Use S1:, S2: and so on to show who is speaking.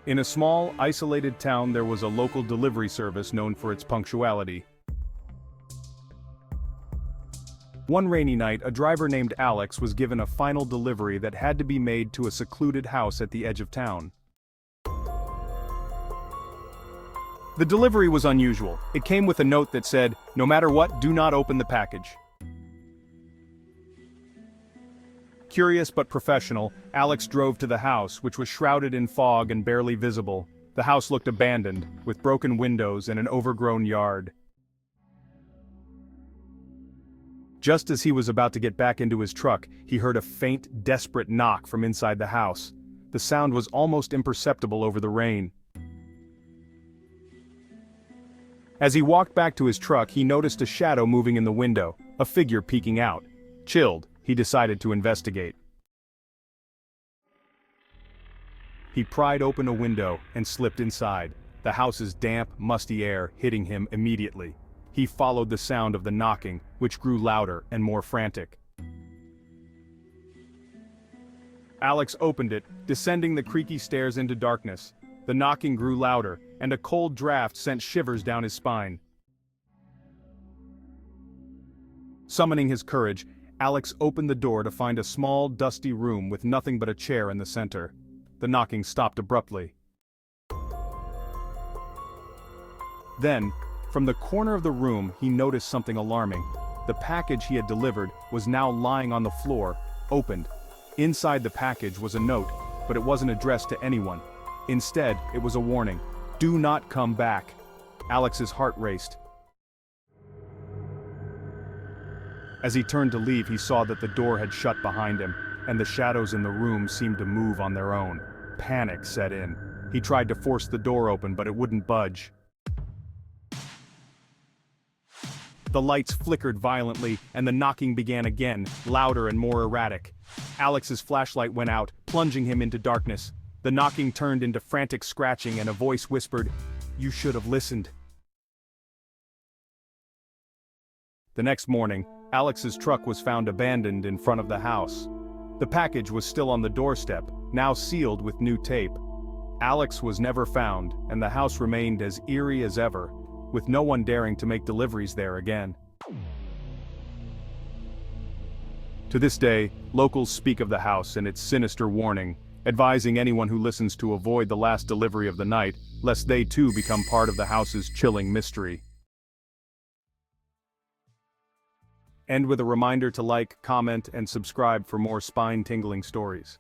S1: In a small, isolated town there was a local delivery service known for its punctuality. One rainy night, a driver named Alex was given a final delivery that had to be made to a secluded house at the edge of town. The delivery was unusual. It came with a note that said, "No matter what, do not open the package." Curious but professional, Alex drove to the house, which was shrouded in fog and barely visible. The house looked abandoned, with broken windows and an overgrown yard. Just as he was about to get back into his truck, he heard a faint, desperate knock from inside the house. The sound was almost imperceptible over the rain. As he walked back to his truck, he noticed a shadow moving in the window, a figure peeking out. Chilled, he decided to investigate. He pried open a window and slipped inside, the house's damp, musty air hitting him immediately. He followed the sound of the knocking, which grew louder and more frantic. Alex opened it, descending the creaky stairs into darkness. The knocking grew louder, and a cold draft sent shivers down his spine. Summoning his courage, Alex opened the door to find a small, dusty room with nothing but a chair in the center. The knocking stopped abruptly. Then, from the corner of the room, he noticed something alarming. The package he had delivered was now lying on the floor, opened. Inside the package was a note, but it wasn't addressed to anyone. Instead, it was a warning. Do not come back. Alex's heart raced. As he turned to leave, he saw that the door had shut behind him, and the shadows in the room seemed to move on their own. Panic set in. He tried to force the door open, but it wouldn't budge. The lights flickered violently, and the knocking began again, louder and more erratic. Alex's flashlight went out, plunging him into darkness. The knocking turned into frantic scratching, and a voice whispered, "You should have listened." The next morning, Alex's truck was found abandoned in front of the house. The package was still on the doorstep, now sealed with new tape. Alex was never found, and the house remained as eerie as ever, with no one daring to make deliveries there again. To this day, locals speak of the house and its sinister warning, advising anyone who listens to avoid the last delivery of the night, lest they too become part of the house's chilling mystery. And with a reminder to like, comment, and subscribe for more spine-tingling stories.